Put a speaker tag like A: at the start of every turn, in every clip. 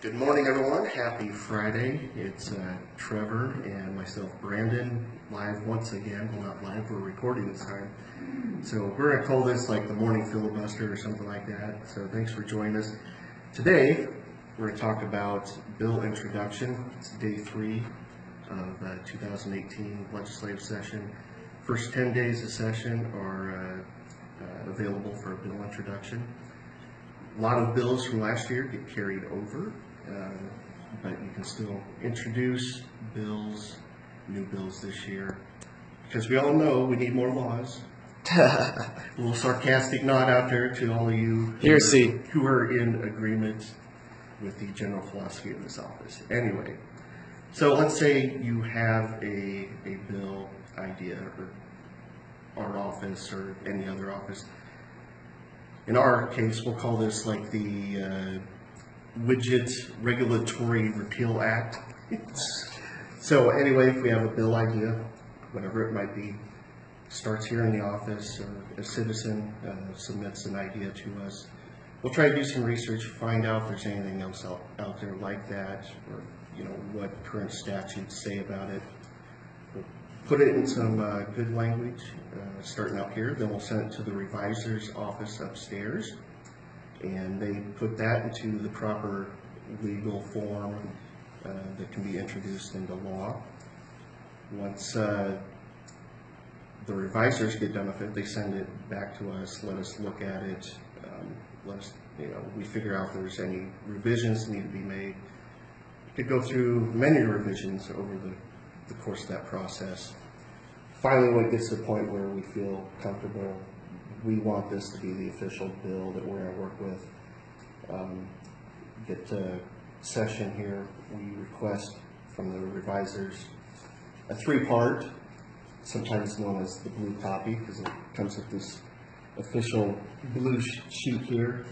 A: Good morning, everyone. Happy Friday. It's Trevor and myself, Brandon, live once again. Well, not live, we're recording this time. So we're going to call this like the morning filibuster or something like that. So thanks for joining us. Today, we're going to talk about bill introduction. It's day 3 of 2018 legislative session. First 10 days of session are available for a bill introduction. A lot of bills from last year get carried over, but you can still introduce bills, new bills this year, because we all know we need more laws. A little sarcastic nod out there to all of you who are in agreement with the general philosophy of this office. Anyway, so let's say you have a bill idea, or our office or any other office. In our case, we'll call this like the Widget Regulatory Repeal Act. So anyway, if we have a bill idea, whatever it might be, starts here in the office, or a citizen submits an idea to us, we'll try to do some research, find out if there's anything else out there like that, or what current statutes say about it. We'll put it in some good language, starting out here. Then we'll send it to the revisor's office upstairs, and they put that into the proper legal form that can be introduced into law. Once the revisors get done with it, they send it back to us, let us look at it, we figure out if there's any revisions that need to be made. We could go through many revisions over the course of that process. Finally, when it gets to the point where we feel comfortable, we want this to be the official bill that we're going to work with. Get to session here, we request from the revisors a 3-part, sometimes known as the blue copy, because it comes with this official blue sheet here.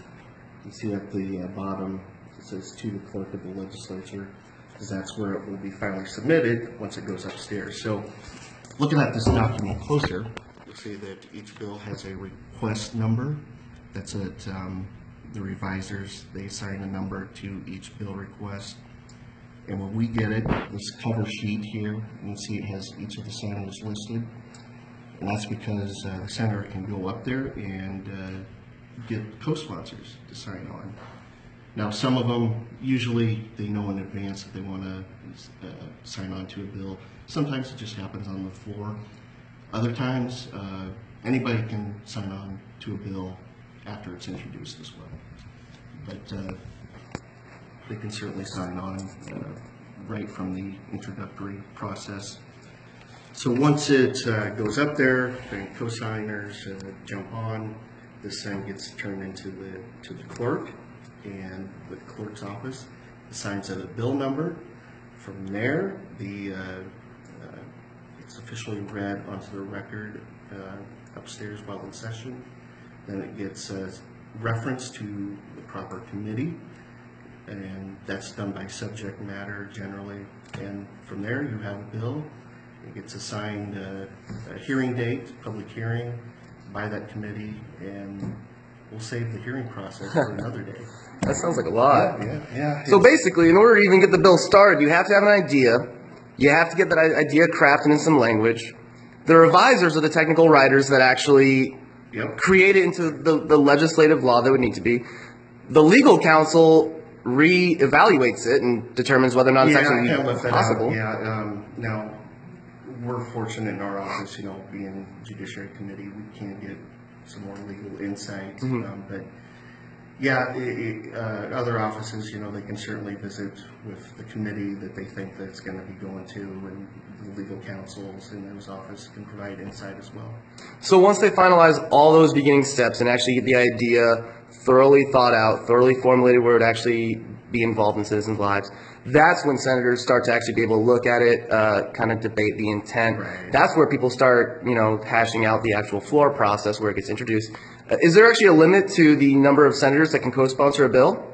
A: You see at the bottom, it says to the clerk of the legislature, because that's where it will be finally submitted once it goes upstairs. So looking at this document closer, you'll see that each bill has a request number. That's at the revisors. They assign a number to each bill request. And when we get it, this cover sheet here, you can see it has each of the senators listed. And that's because the senator can go up there and get co-sponsors to sign on. Now, some of them, usually they know in advance that they want to sign on to a bill. Sometimes it just happens on the floor. Other times, anybody can sign on to a bill after it's introduced as well. But they can certainly sign on right from the introductory process. So once it goes up there, then co-signers jump on. This then gets turned into the clerk, and the clerk's office assigns it a bill number. From there, it's officially read onto the record upstairs while in session. Then it gets referenced to the proper committee, and that's done by subject matter generally. And from there, you have a bill. It gets assigned a hearing date, public hearing, by that committee, and we'll save the hearing process for another day.
B: That sounds like a lot.
A: Yeah.
B: So basically, in order to even get the bill started, you have to have an idea. You have to get that idea crafted in some language. The revisors are the technical writers that actually create it into the legislative law that would need to be. The legal counsel re-evaluates it and determines whether or not it's actually possible.
A: Now, we're fortunate in our office, being Judiciary Committee, we can get some more legal insight. But other offices, they can certainly visit with the committee that they think that's going to be going to, and the legal counsels in those offices can provide insight as well.
B: So once they finalize all those beginning steps and actually get the idea thoroughly thought out, thoroughly formulated where it would actually be involved in citizens' lives, that's when senators start to actually be able to look at it, kind of debate the intent.
A: Right.
B: That's where people start, hashing out the actual floor process where it gets introduced. Is there actually a limit to the number of senators that can co-sponsor a bill?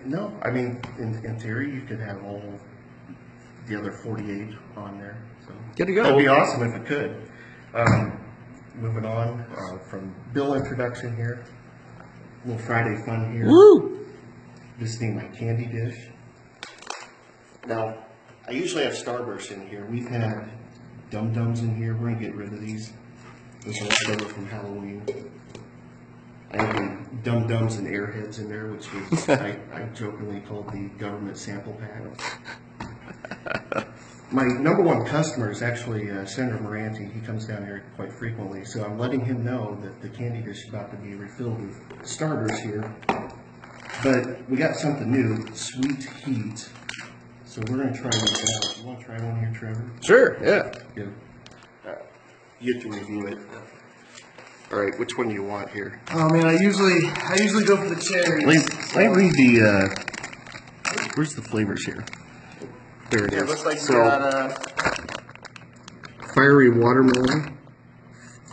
A: No. I mean, in theory, you could have all the other 48 on there. So
B: good to go.
A: That'd be awesome if it could. Moving on from bill introduction here. A little Friday fun here.
B: Woo!
A: visiting my candy dish. Now, I usually have Starburst in here. We've had Dum Dums in here. We're gonna get rid of these. Those are leftover from Halloween. I have the Dum Dums and Airheads in there, which was I jokingly called the government sample pack. My number one customer is actually Senator Moranti. He comes down here quite frequently, so I'm letting him know that the candy dish is about to be refilled with starters here. But we got something new, Sweet Heat. So we're gonna try one out. You wanna try one here, Trevor?
B: Sure, yeah.
A: Good. You get to review it. All right, which one do you want here?
B: Oh man, I usually go for the cherries.
A: Let me read the. Where's the flavors here? There it
B: Yeah,
A: is.
B: looks like
A: So,
B: you got
A: fiery watermelon,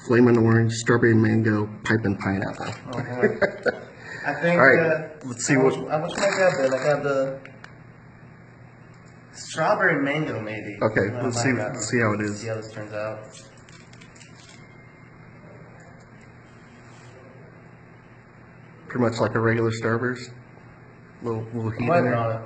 A: flaming orange, strawberry mango, pipe and pineapple.
B: oh boy. I think.
A: All right, let's see what.
B: How much might I have then? I have the strawberry mango, maybe.
A: Okay,
B: I'll
A: let's
B: find out.
A: see how it is.
B: See how this turns out.
A: Pretty much like a regular Starburst. Little heat
B: Might
A: in
B: be
A: there.
B: on it.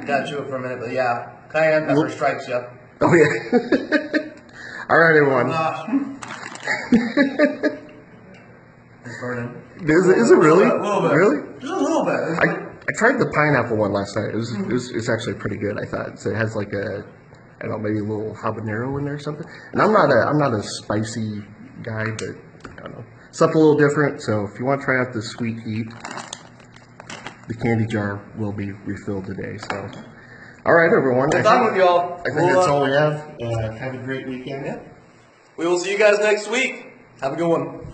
B: Got you for a minute, but yeah, cayenne pepper strikes you.
A: Oh yeah. All right, everyone.
B: It's burning.
A: Is it really?
B: A little bit.
A: Really?
B: Just a little bit.
A: I tried the pineapple one last night. It's actually pretty good. I thought so. It has like a, I don't know, maybe a little habanero in there or something. And I'm not a spicy guy, but I don't know, something a little different. So if you want to try out the Sweet Heat, the candy jar will be refilled today. So, all right, everyone.
B: Good talking with you all.
A: I think that's all we have. Have a great weekend.
B: We will see you guys next week. Have a good one.